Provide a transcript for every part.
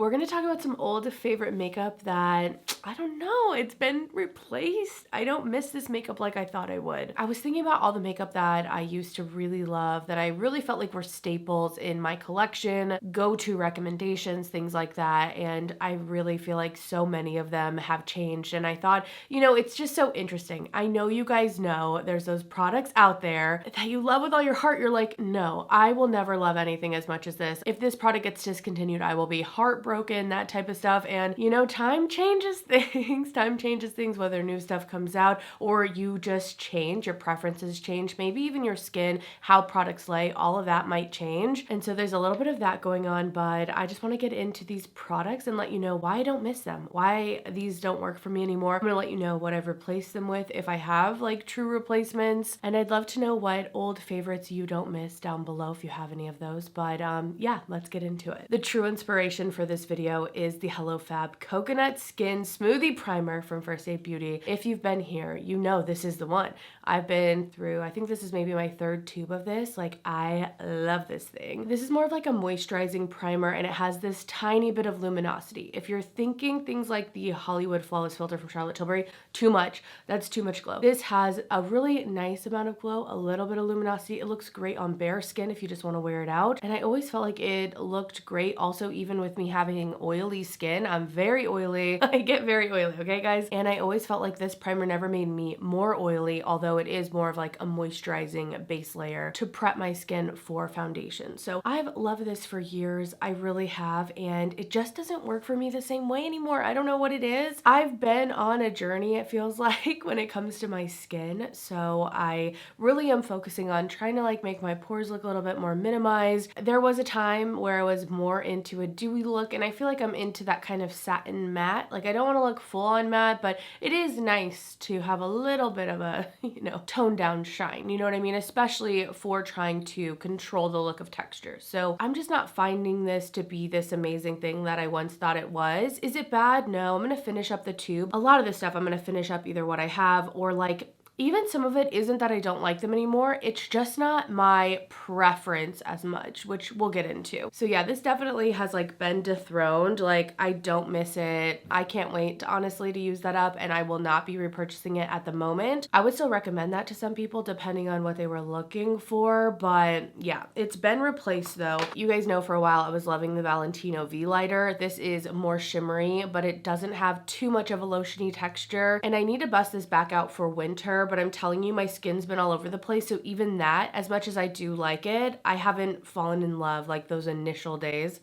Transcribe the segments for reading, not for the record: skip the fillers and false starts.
we're gonna talk about some old favorite makeup that, I don't know, it's been replaced. I don't miss this makeup like I thought I would. I was thinking about all the makeup that I used to really love, that I really felt like were staples in my collection, go-to recommendations, things like that, and I really feel like so many of them have changed, and I thought, you know, it's just so interesting. I know you guys know there's those products out there that you love with all your heart. You're like, no, I will never love anything as much as this. If this product gets discontinued, I will be heartbroken, that type of stuff. And you know, time changes things. Time changes things, whether new stuff comes out or you just change, your preferences change, maybe even your skin, how products lay, all of that might change. And so there's a little bit of that going on, but I just want to get into these products and let you know why I don't miss them, why these don't work for me anymore. I'm gonna let you know what I've replaced them with, if I have like true replacements, and I'd love to know what old favorites you don't miss down below if you have any of those. But yeah, let's get into it. The true inspiration for this video is the Hello Fab Coconut Skin Smoothie Primer from First Aid Beauty. If you've been here, you know this is the one. I've been through, I think this is maybe my third tube of this. Like, I love this thing. This is more of like a moisturizing primer, and it has this tiny bit of luminosity. If you're thinking things like the Hollywood Flawless Filter from Charlotte Tilbury, too much. That's too much glow. This has a really nice amount of glow, a little bit of luminosity. It looks great on bare skin if you just want to wear it out. And I always felt like it looked great also even with me having oily skin. I'm very oily. I get very oily, okay guys? And I always felt like this primer never made me more oily, although it is more of like a moisturizing base layer to prep my skin for foundation. So I've loved this for years. I really have, and it just doesn't work for me the same way anymore. I don't know what it is. I've been on a journey, it feels like, when it comes to my skin. So I really am focusing on trying to like make my pores look a little bit more minimized. There was a time where I was more into a dewy look, and I feel like I'm into that kind of satin matte. Like, I don't want to look full on matte, but it is nice to have a little bit of a, you know, toned down shine, you know what I mean? Especially for trying to control the look of texture. So I'm just not finding this to be this amazing thing that I once thought it was. Is it bad? No, I'm gonna finish up the tube. A lot of this stuff I'm gonna finish up either what I have or like even some of it isn't that I don't like them anymore, it's just not my preference as much, which we'll get into. So yeah, this definitely has like been dethroned. Like, I don't miss it. I can't wait honestly to use that up, and I will not be repurchasing it at the moment. I would still recommend that to some people depending on what they were looking for, but yeah, it's been replaced though. You guys know for a while I was loving the Valentino V lighter. This is more shimmery, but it doesn't have too much of a lotiony texture, and I need to bust this back out for winter, but I'm telling you, my skin's been all over the place. So even that, as much as I do like it, I haven't fallen in love like those initial days.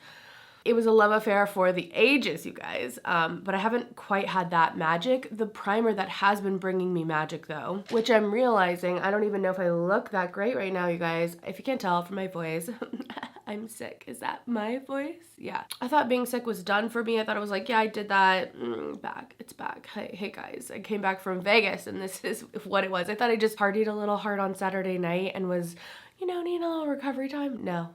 It was a love affair for the ages, you guys, but I haven't quite had that magic. The primer that has been bringing me magic though, which I'm realizing, I don't even know if I look that great right now, you guys. If you can't tell from my voice, I'm sick. Is that my voice? Yeah. I thought being sick was done for me. I thought it was like, yeah, I did that. Back. It's back. Hey guys, I came back from Vegas and this is what it was. I thought I just partied a little hard on Saturday night and was, you know, need a little recovery time. No.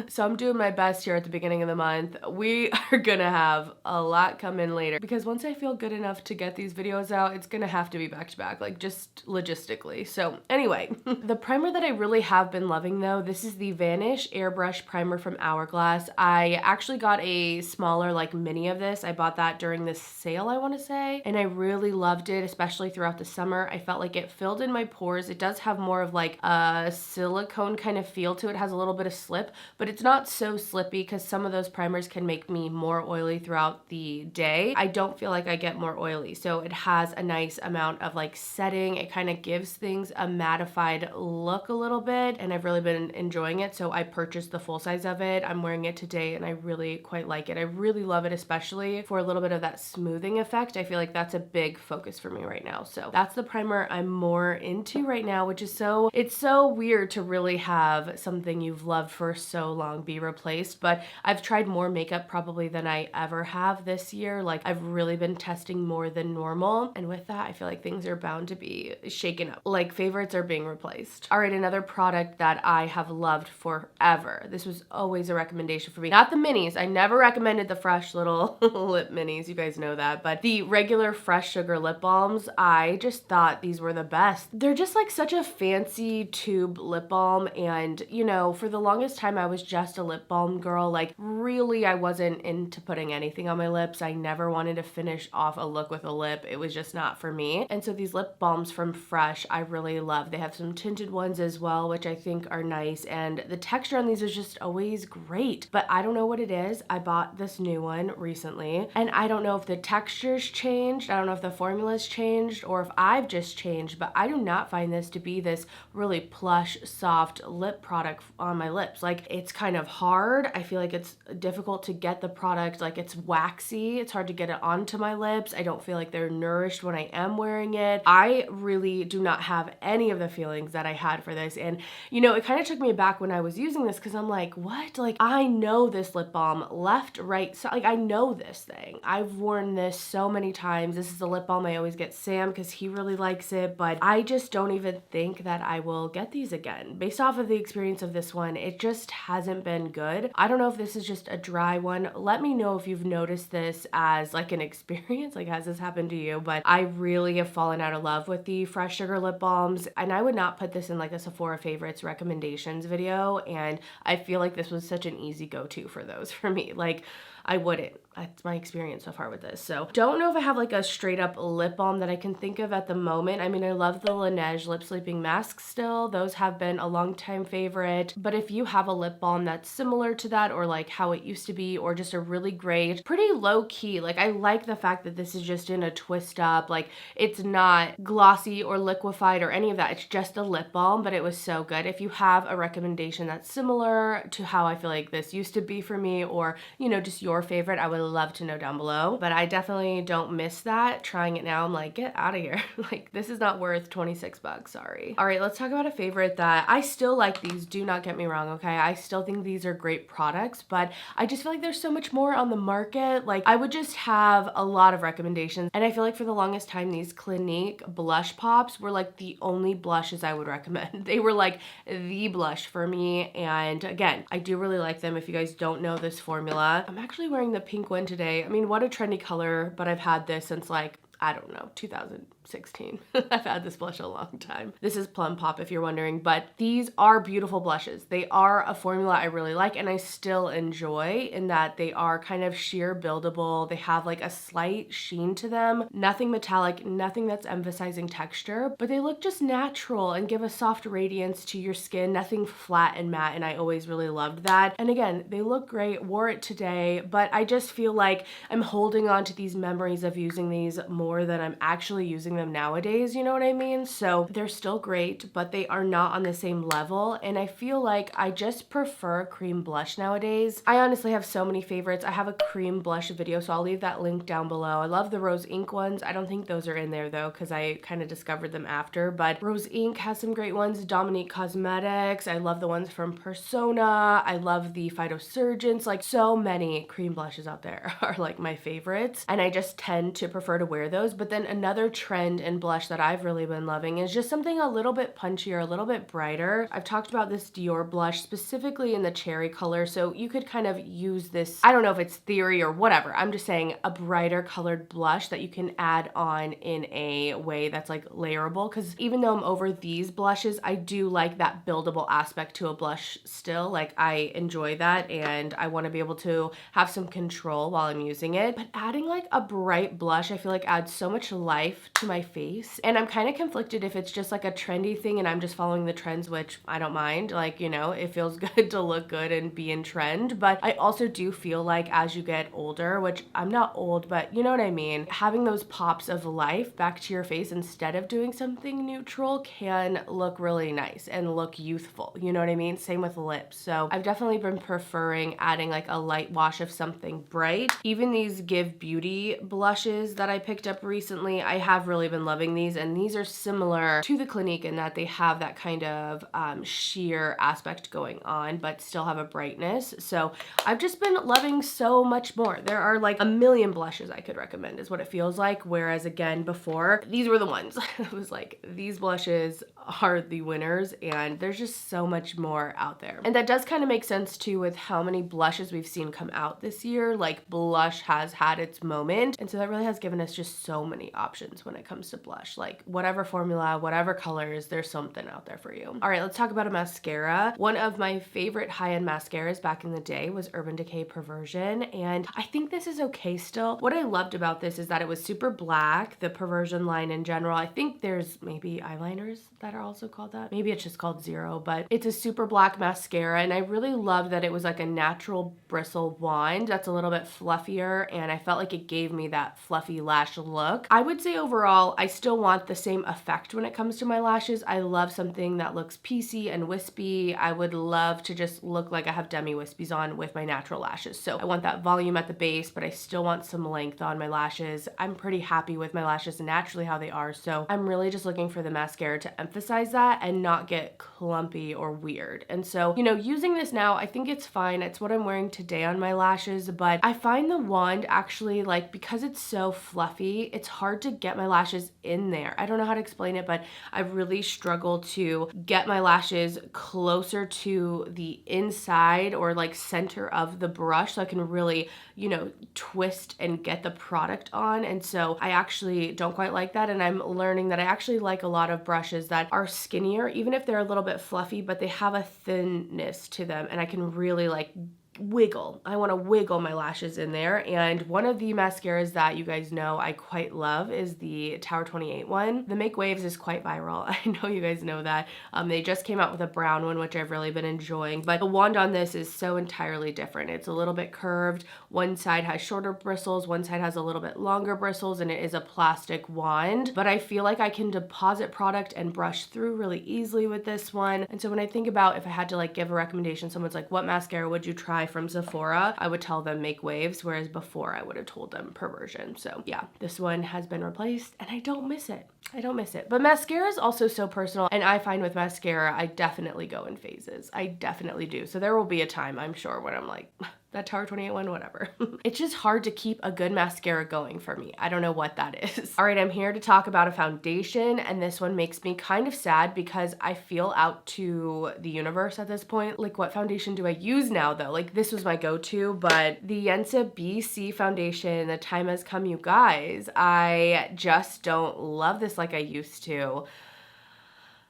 So I'm doing my best here at the beginning of the month. We are gonna have a lot come in later because once I feel good enough to get these videos out, it's gonna have to be back to back, like just logistically. So anyway, the primer that I really have been loving though, this is the Vanish Airbrush Primer from Hourglass. I actually got a smaller like mini of this. I bought that during this sale, I wanna say, and I really loved it, especially throughout the summer. I felt like it filled in my pores. It does have more of like a silicone kind of feel to it. It has a little bit of slip, but it's not so slippy because some of those primers can make me more oily throughout the day. I don't feel like I get more oily, so it has a nice amount of like setting. It kind of gives things a mattified look a little bit, and I've really been enjoying it, so I purchased the full size of it. I'm wearing it today and I really quite like it. I really love it, especially for a little bit of that smoothing effect. I feel like that's a big focus for me right now. So that's the primer I'm more into right now, which is it's so weird to really have something you've loved for so long be replaced. But I've tried more makeup probably than I ever have this year. Like, I've really been testing more than normal, and with that I feel like things are bound to be shaken up, like favorites are being replaced. All right, another product that I have loved forever. This was always a recommendation for me, not the minis. I never recommended the fresh little lip minis, you guys know that, but the regular Fresh Sugar lip balms, I just thought these were the best. They're just like such a fancy tube lip balm, and you know, for the longest time I was just a lip balm girl. Like really, I wasn't into putting anything on my lips. I never wanted to finish off a look with a lip. It was just not for me. And so these lip balms from Fresh, I really love. They have some tinted ones as well, which I think are nice. And the texture on these is just always great. But I don't know what it is. I bought this new one recently, and I don't know if the texture's changed. I don't know if the formula's changed or if I've just changed, but I do not find this to be this really plush, soft lip product on my lips. Like it's kind of hard. I feel like it's difficult to get the product. Like it's waxy. It's hard to get it onto my lips. I don't feel like they're nourished when I am wearing it. I really do not have any of the feelings that I had for this. And you know, it kind of took me back when I was using this because I'm like, what? Like I know this lip balm left, right, so like I know this thing. I've worn this so many times. This is the lip balm I always get Sam because he really likes it, but I just don't even think that I will get these again. Based off of the experience of this one, it just hasn't been good. I don't know if this is just a dry one. Let me know if you've noticed this as like an experience, like has this happened to you? But I really have fallen out of love with the Fresh Sugar lip balms, and I would not put this in like a Sephora favorites recommendations video, and I feel like this was such an easy go-to for those for me. Like I wouldn't. That's my experience so far with this. So don't know if I have like a straight up lip balm that I can think of at the moment. I mean, I love the Laneige lip sleeping masks still. Those have been a long time favorite. But if you have a lip balm that's similar to that, or like how it used to be, or just a really great, pretty low key, like I like the fact that this is just in a twist up. Like it's not glossy or liquefied or any of that. It's just a lip balm, but it was so good. If you have a recommendation that's similar to how I feel like this used to be for me, or, you know, just your favorite, I would love to know down below. But I definitely don't miss that. Trying it now, I'm like, get out of here. Like this is not worth 26 bucks, sorry. All right, let's talk about a favorite that I still like. These, do not get me wrong, okay? I still think these are great products, but I just feel like there's so much more on the market. Like I would just have a lot of recommendations. And I feel like for the longest time, these Clinique blush pops were like the only blushes I would recommend. They were like the blush for me. And again, I do really like them. If you guys don't know this formula, I'm actually wearing the pink one today. I mean, what a trendy color, but I've had this since like, I don't know, 2016. I've had this blush a long time. This is Plum Pop if you're wondering, but these are beautiful blushes. They are a formula I really like and I still enjoy, in that they are kind of sheer buildable. They have like a slight sheen to them, nothing metallic, nothing that's emphasizing texture, but they look just natural and give a soft radiance to your skin, nothing flat and matte, and I always really loved that. And again, they look great, wore it today, but I just feel like I'm holding on to these memories of using these more than I'm actually using them nowadays, you know what I mean? So they're still great, but they are not on the same level, and I feel like I just prefer cream blush nowadays. I honestly have so many favorites. I have a cream blush video, so I'll leave that link down below. I love the Rose Inc ones. I don't think those are in there though, because I kind of discovered them after, but Rose Inc has some great ones. Dominique Cosmetics, I love the ones from Persona. I love the Phytosurgence. Like so many cream blushes out there are like my favorites, and I just tend to prefer to wear those. But then another trend in blush that I've really been loving is just something a little bit punchier, a little bit brighter. I've talked about this Dior blush specifically in the cherry color, so you could kind of use this, I don't know if it's theory or whatever, I'm just saying a brighter colored blush that you can add on in a way that's like layerable, because even though I'm over these blushes, I do like that buildable aspect to a blush still. Like I enjoy that, and I want to be able to have some control while I'm using it. But adding like a bright blush, I feel like adds so much life to my face, and I'm kind of conflicted if it's just like a trendy thing and I'm just following the trends, which I don't mind. Like, you know, it feels good to look good and be in trend, but I also do feel like as you get older, which I'm not old, but you know what I mean, having those pops of life back to your face instead of doing something neutral can look really nice and look youthful, you know what I mean? Same with lips. So I've definitely been preferring adding like a light wash of something bright. Even these Give Beauty blushes that I picked up recently, I have really been loving these, and these are similar to the Clinique in that they have that kind of sheer aspect going on, but still have a brightness. So I've just been loving so much more. There are like a million blushes I could recommend is what it feels like, whereas again before, these were the ones. It was like, these blushes are the winners, and there's just so much more out there. And that does kind of make sense too with how many blushes we've seen come out this year. Like, blush has had its moment, and so that really has given us just so many options when it comes to blush. Like, whatever formula, whatever colors, there's something out there for you. All right, let's talk about a mascara. One of my favorite high-end mascaras back in the day was Urban Decay Perversion, and I think this is okay still. What I loved about this is that it was super black, the Perversion line in general. I think there's maybe eyeliners that are also called that. Maybe it's just called Zero, but it's a super black mascara, and I really loved that it was like a natural bristle wand that's a little bit fluffier, and I felt like it gave me that fluffy lash look. I would say overall, I still want the same effect when it comes to my lashes. I love something that looks piecey and wispy. I would love to just look like I have demi wispies on with my natural lashes. So I want that volume at the base, but I still want some length on my lashes. I'm pretty happy with my lashes naturally how they are, so I'm really just looking for the mascara to emphasize that and not get clumpy or weird. And so, you know, using this now, I think it's fine. It's what I'm wearing today on my lashes, but I find the wand actually, like, because it's so fluffy, it's hard to get my lashes in there. I don't know how to explain it, but I've really struggled to get my lashes closer to the inside or like center of the brush so I can really, you know, twist and get the product on. And so I actually don't quite like that, and I'm learning that I actually like a lot of brushes that are skinnier, even if they're a little bit fluffy, but they have a thinness to them, and I can really like wiggle. I want to wiggle my lashes in there. And one of the mascaras that you guys know I quite love is the Tower 28 one. The MakeWaves is quite viral. I know you guys know that. They just came out with a brown one, which I've really been enjoying, but the wand on this is so entirely different. It's a little bit curved. One side has shorter bristles, one side has a little bit longer bristles, and it is a plastic wand, but I feel like I can deposit product and brush through really easily with this one. And so when I think about if I had to like give a recommendation, someone's like, what mascara would you try from Sephora? I would tell them MakeWaves, whereas before I would have told them Perversion. So yeah, this one has been replaced and I don't miss it. I don't miss it. But mascara is also so personal, and I find with mascara, I definitely go in phases. I definitely do. So there will be a time, I'm sure, when I'm like, that Tower 28 one, whatever. It's just hard to keep a good mascara going for me. I don't know what that is. All right, I'm here to talk about a foundation, and this one makes me kind of sad because I feel out to the universe at this point. Like, what foundation do I use now though? Like, this was my go-to, but the Yensa B+C Foundation, the time has come, you guys. I just don't love this like I used to.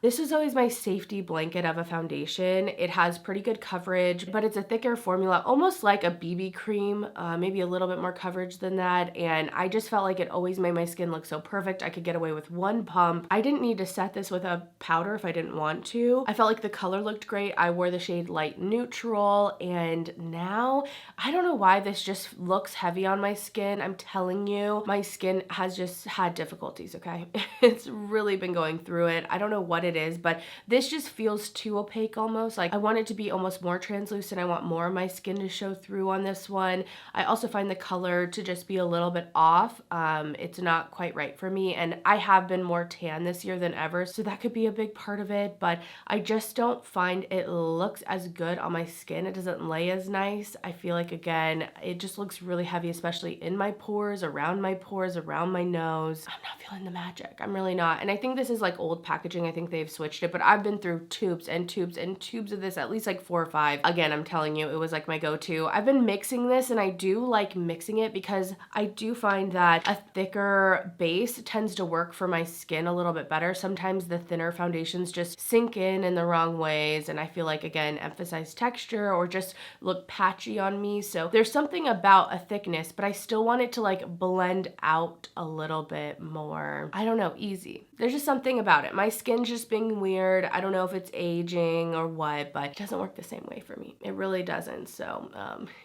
This was always my safety blanket of a foundation. It has pretty good coverage, but it's a thicker formula, almost like a BB cream, maybe a little bit more coverage than that. And I just felt like it always made my skin look so perfect. I could get away with one pump. I didn't need to set this with a powder if I didn't want to. I felt like the color looked great. I wore the shade Light Neutral, and now I don't know why this just looks heavy on my skin. I'm telling you, my skin has just had difficulties, okay? It's really been going through it. I don't know what it is, but this just feels too opaque almost. Like, I want it to be almost more translucent. I want more of my skin to show through on this one. I also find the color to just be a little bit off. It's not quite right for me, and I have been more tan this year than ever, so that could be a big part of it, but I just don't find it looks as good on my skin. It doesn't lay as nice. I feel like, again, it just looks really heavy, especially in my pores, around my nose. I'm not feeling the magic. I'm really not. And I think this is like old packaging. I think they've switched it, but I've been through tubes and tubes and tubes of this, at least like 4 or 5. Again, I'm telling you, it was like my go-to. I've been mixing this, and I do like mixing it because I do find that a thicker base tends to work for my skin a little bit better. Sometimes the thinner foundations just sink in the wrong ways, and I feel like, again, emphasize texture or just look patchy on me. So there's something about a thickness, but I still want it to like blend out a little bit more. I don't know, easy. There's just something about it. My skin's just being weird. I don't know if it's aging or what, but it doesn't work the same way for me. It really doesn't. So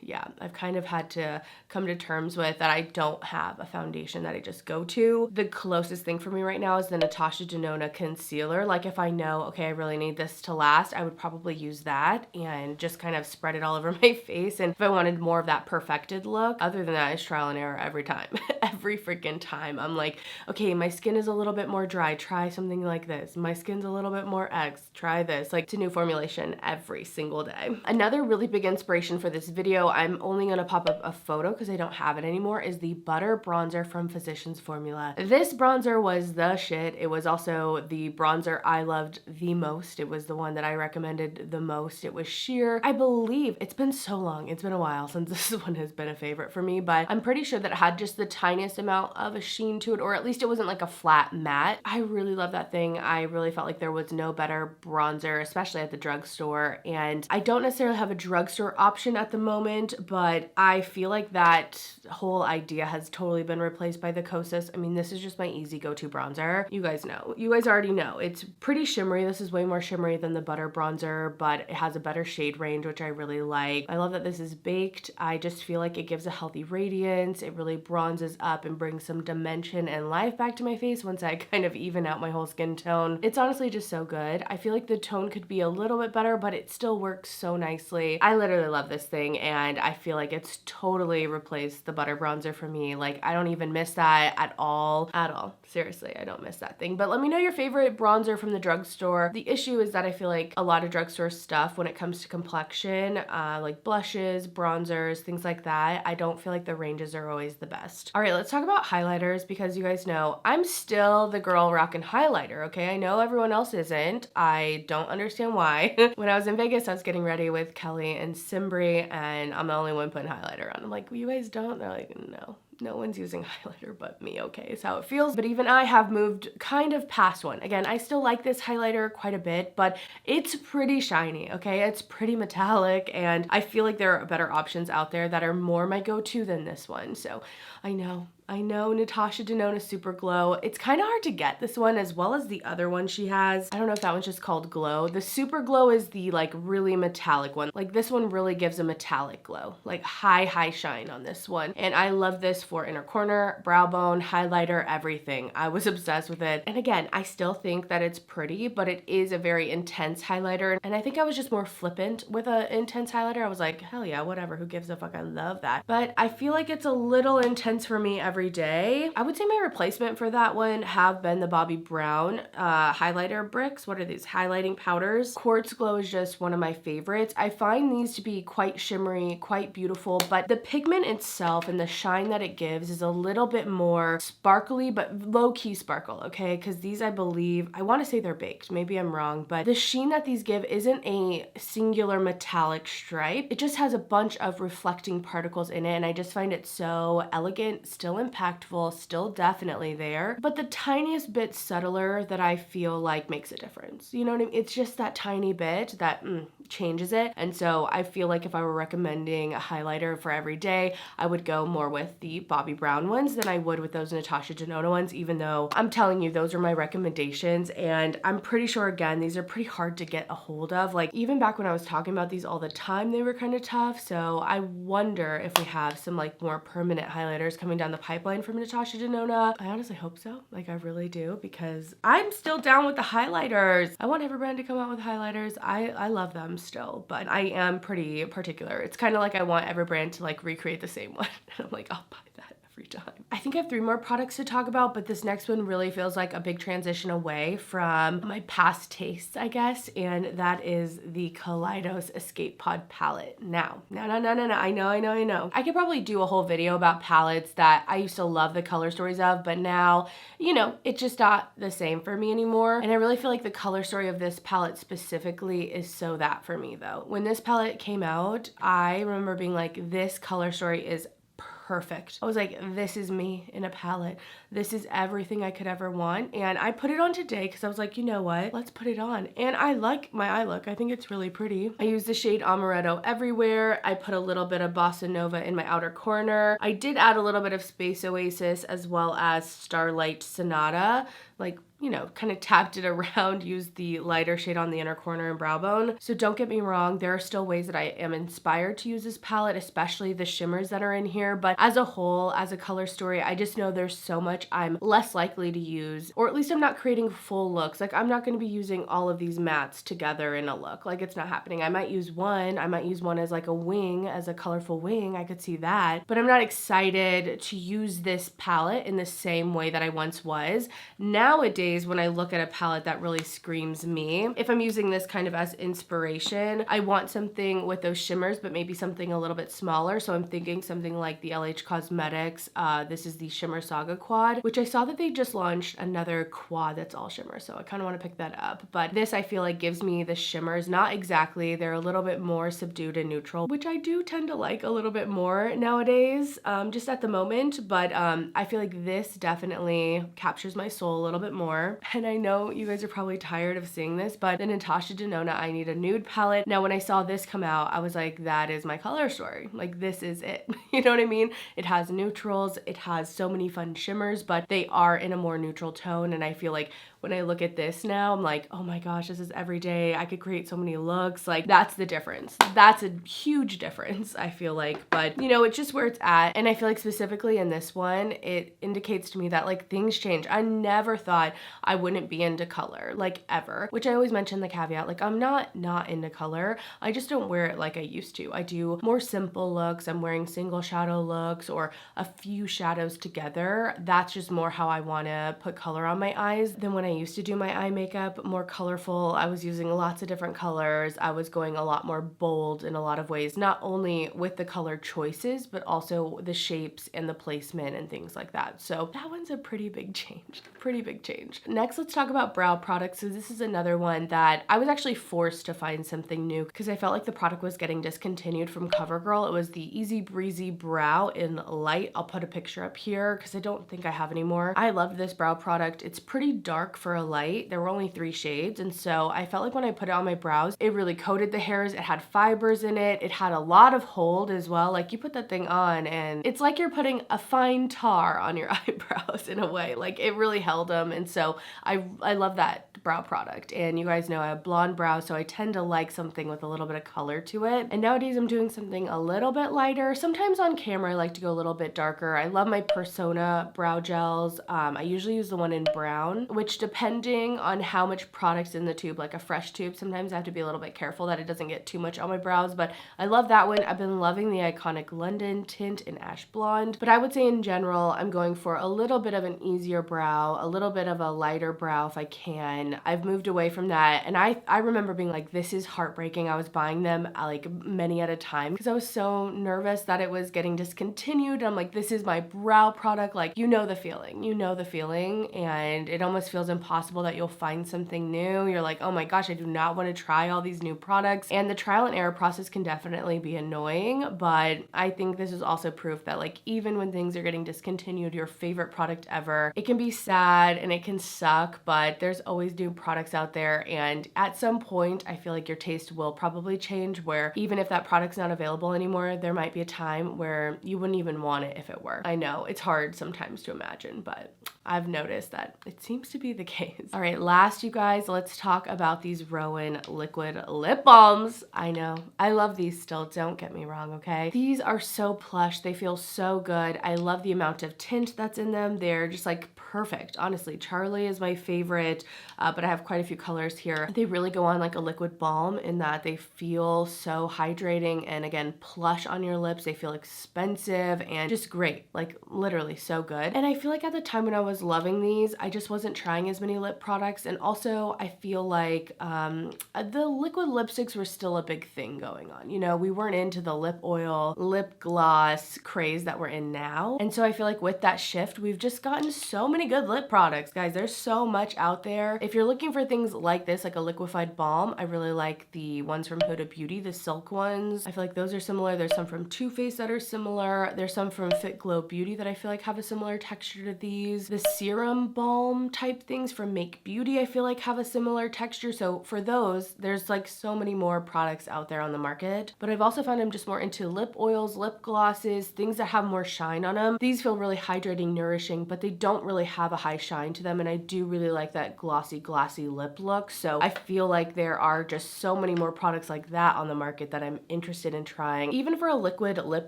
yeah, I've kind of had to come to terms with that. I don't have a foundation that I just go to. The closest thing for me right now is the Natasha Denona concealer. Like, if I know, okay, I really need this to last, I would probably use that and just kind of spread it all over my face. And if I wanted more of that perfected look, other than that, it's trial and error every time. every freaking time. I'm like, okay, my skin is a little bit more dry, try something like this. My skin's a little bit more X, try this. Like, it's a new formulation every single day. Another really big inspiration for this video, I'm only gonna pop up a photo because I don't have it anymore, is the Butter Bronzer from Physicians Formula. This bronzer was the shit. It was also the bronzer I loved the most. It was the one that I recommended the most. It was sheer. I believe, it's been so long, it's been a while since this one has been a favorite for me, but I'm pretty sure that it had just the tiniest amount of a sheen to it, or at least it wasn't like a flat matte. I really love that thing. I really felt like there was no better bronzer, especially at the drugstore. And I don't necessarily have a drugstore option at the moment, but I feel like that whole idea has totally been replaced by the Kosas. I mean, this is just my easy go-to bronzer. You guys know. You guys already know. It's pretty shimmery. This is way more shimmery than the Butter Bronzer, but it has a better shade range, which I really like. I love that this is baked. I just feel like it gives a healthy radiance. It really bronzes up and brings some dimension and life back to my face once I kind of even out my whole skin tone. It's honestly just so good. I feel like the tone could be a little bit better, but it still works so nicely. I literally love this thing, and I feel like it's totally replaced the Butter Bronzer for me. Like, I don't even miss that at all. At all. Seriously, I don't miss that thing. But let me know your favorite bronzer from the drugstore. The issue is that I feel like a lot of drugstore stuff when it comes to complexion, like blushes, bronzers, things like that, I don't feel like the ranges are always the best. All right, let's talk about highlighters, because you guys know I'm still the girl rocking highlighter, okay? I know everyone else isn't. I don't understand why. When I was in Vegas, I was getting ready with Kelly and Simbri, and I'm the only one putting highlighter on. I'm like, well, you guys don't? They're like, no. No one's using highlighter but me, okay, is how it feels. But even I have moved kind of past one. Again, I still like this highlighter quite a bit, but it's pretty shiny, okay? It's pretty metallic, and I feel like there are better options out there that are more my go-to than this one. So I know Natasha Denona Super Glow. It's kind of hard to get this one, as well as the other one she has. I don't know if that one's just called Glow. The Super Glow is the like really metallic one. Like, this one really gives a metallic glow, like high shine on this one. And I love this for inner corner, brow bone, highlighter, everything. I was obsessed with it. And again, I still think that it's pretty, but it is a very intense highlighter. And I think I was just more flippant with an intense highlighter. I was like, hell yeah, whatever, who gives a fuck, I love that. But I feel like it's a little intense for me every day. I would say my replacement for that one have been the Bobbi Brown highlighter bricks. What are these? Highlighting powders. Quartz Glow is just one of my favorites. I find these to be quite shimmery, quite beautiful, but the pigment itself and the shine that it gives is a little bit more sparkly, but low-key sparkle, okay? Because these, I believe, I want to say they're baked. Maybe I'm wrong, but the sheen that these give isn't a singular metallic stripe. It just has a bunch of reflecting particles in it, and I just find it so elegant, still impactful, still definitely there, but the tiniest bit subtler that I feel like makes a difference. You know what I mean? It's just that tiny bit that changes it. And so I feel like if I were recommending a highlighter for every day, I would go more with the Bobbi Brown ones than I would with those Natasha Denona ones, even though I'm telling you, those are my recommendations. And I'm pretty sure, again, these are pretty hard to get a hold of. Like, even back when I was talking about these all the time, they were kind of tough. So I wonder if we have some like more permanent highlighters coming down the pipeline from Natasha Denona. I honestly hope so. Like, I really do, because I'm still down with the highlighters. I want every brand to come out with highlighters. I love them still, but I am pretty particular. It's kind of like I want every brand to like recreate the same one. And I'm like, I'll buy that every time. I think I have 3 more products to talk about, but this next one really feels like a big transition away from my past tastes, I guess, and that is the Kaleidos Escape Pod palette. Now, I know. I could probably do a whole video about palettes that I used to love the color stories of, but now, you know, it's just not the same for me anymore. And I really feel like the color story of this palette specifically is so that for me, though. When this palette came out, I remember being like, this color story is perfect. I was like, this is me in a palette. This is everything I could ever want. And I put it on today because I was like, you know what? Let's put it on. And I like my eye look. I think it's really pretty. I use the shade Amaretto everywhere. I put a little bit of Bossa Nova in my outer corner. I did add a little bit of Space Oasis as well as Starlight Sonata, like you know, kind of tapped it around, used the lighter shade on the inner corner and brow bone. So don't get me wrong, there are still ways that I am inspired to use this palette, especially the shimmers that are in here. But as a whole, as a color story, I just know there's so much I'm less likely to use, or at least I'm not creating full looks. Like I'm not going to be using all of these mattes together in a look. Like it's not happening. I might use one as like a wing, as a colorful wing. I could see that, but I'm not excited to use this palette in the same way that I once was. Nowadays, when I look at a palette that really screams me, if I'm using this kind of as inspiration, I want something with those shimmers, but maybe something a little bit smaller. So I'm thinking something like the LH Cosmetics. This is the Shimmer Saga Quad, which I saw that they just launched another quad that's all shimmer. So I kind of want to pick that up. But this I feel like gives me the shimmers, not exactly. They're a little bit more subdued and neutral, which I do tend to like a little bit more nowadays, just at the moment. But I feel like this definitely captures my soul a little bit more. And I know you guys are probably tired of seeing this, but the Natasha Denona I Need a Nude palette. Now, when I saw this come out, I was like, that is my color story. Like, this is it. You know what I mean? It has neutrals, it has so many fun shimmers, but they are in a more neutral tone. And I feel like when I look at this now, I'm like, oh my gosh, this is every day. I could create so many looks. Like, that's the difference. That's a huge difference, I feel like. But, you know, it's just where it's at. And I feel like specifically in this one, it indicates to me that, like, things change. I never thought I wouldn't be into color, like, ever. Which I always mention the caveat, like, I'm not into color. I just don't wear it like I used to. I do more simple looks. I'm wearing single shadow looks or a few shadows together. That's just more how I want to put color on my eyes than when I used to do my eye makeup, more colorful. I was using lots of different colors. I was going a lot more bold in a lot of ways, not only with the color choices, but also the shapes and the placement and things like that. So that one's a pretty big change, pretty big change. Next, let's talk about brow products. So this is another one that I was actually forced to find something new because I felt like the product was getting discontinued from CoverGirl. It was the Easy Breezy Brow in Light. I'll put a picture up here because I don't think I have anymore. I love this brow product. It's pretty dark for a light. There were only 3 shades, and so I felt like when I put it on my brows, it really coated the hairs. It had fibers in it. It had a lot of hold as well. Like, you put that thing on and it's like you're putting a fine tar on your eyebrows in a way. Like, it really held them, and so I love that brow product. And you guys know I have blonde brows, so I tend to like something with a little bit of color to it. And nowadays I'm doing something a little bit lighter. Sometimes on camera I like to go a little bit darker. I love my Persona brow gels. I usually use the one in brown, which depending on how much product's in the tube, like a fresh tube, sometimes I have to be a little bit careful that it doesn't get too much on my brows, but I love that one. I've been loving the iconic London tint in Ash Blonde, but I would say in general, I'm going for a little bit of an easier brow, a little bit of a lighter brow if I can. I've moved away from that, and I remember being like, this is heartbreaking. I was buying them like many at a time because I was so nervous that it was getting discontinued. I'm like, this is my brow product. Like, you know the feeling, and it almost feels impossible that you'll find something new. You're like, oh my gosh, I do not want to try all these new products. And the trial and error process can definitely be annoying, but I think this is also proof that, like, even when things are getting discontinued, your favorite product ever, it can be sad and it can suck, but there's always new products out there. And at some point, I feel like your taste will probably change, where even if that product's not available anymore, there might be a time where you wouldn't even want it if it were. I know it's hard sometimes to imagine, but I've noticed that it seems to be the case. All right, last, you guys, let's talk about these Roen liquid lip balms. I know, I love these still, don't get me wrong, okay? These are so plush, they feel so good. I love the amount of tint that's in them. They're just like perfect, honestly. Charlie is my favorite, but I have quite a few colors here. They really go on like a liquid balm in that they feel so hydrating and, again, plush on your lips. They feel expensive and just great, like literally so good. And I feel like at the time when I was loving these, I just wasn't trying as many lip products, and also I feel like the liquid lipsticks were still a big thing going on. You know, we weren't into the lip oil, lip gloss craze that we're in now. And so I feel like with that shift, we've just gotten so many good lip products, guys. There's so much out there. If you're looking for things like this, like a liquefied balm, I really like the ones from Huda Beauty, the silk ones. I feel like those are similar. There's some from Too Faced that are similar. There's some from Fit Glow Beauty that I feel like have a similar texture to these. The serum balm type thing, things from Make Beauty I feel like have a similar texture. So for those, there's like so many more products out there on the market. But I've also found I'm just more into lip oils, lip glosses, things that have more shine on them. These feel really hydrating, nourishing, but they don't really have a high shine to them. And I do really like that glossy, glassy lip look. So I feel like there are just so many more products like that on the market that I'm interested in trying. Even for a liquid lip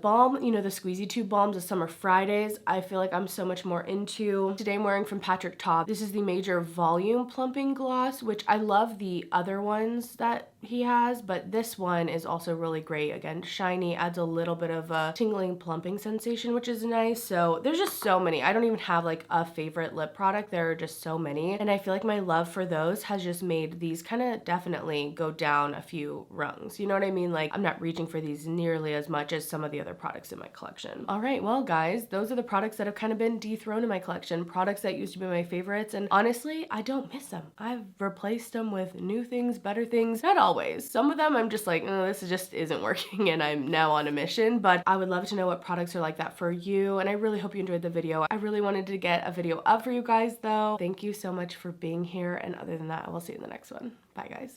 balm, you know, the squeezy tube balms, the Summer Fridays, I feel like I'm so much more into. Today I'm wearing from Patrick Ta. This is the Major Volume Plumping Gloss, which I love the other ones that he has, but this one is also really great. Again, shiny, adds a little bit of a tingling, plumping sensation, which is nice. So there's just so many. I don't even have like a favorite lip product. There are just so many. And I feel like my love for those has just made these kind of definitely go down a few rungs. You know what I mean? Like I'm not reaching for these nearly as much as some of the other products in my collection. All right, well guys, those are the products that have kind of been dethroned in my collection. Products that used to be my favorites. And honestly, I don't miss them. I've replaced them with new things, better things. Not always. Some of them I'm just like, oh, this just isn't working and I'm now on a mission, but I would love to know what products are like that for you. And I really hope you enjoyed the video. I really wanted to get a video up for you guys though. Thank you so much for being here. And other than that, I will see you in the next one. Bye guys.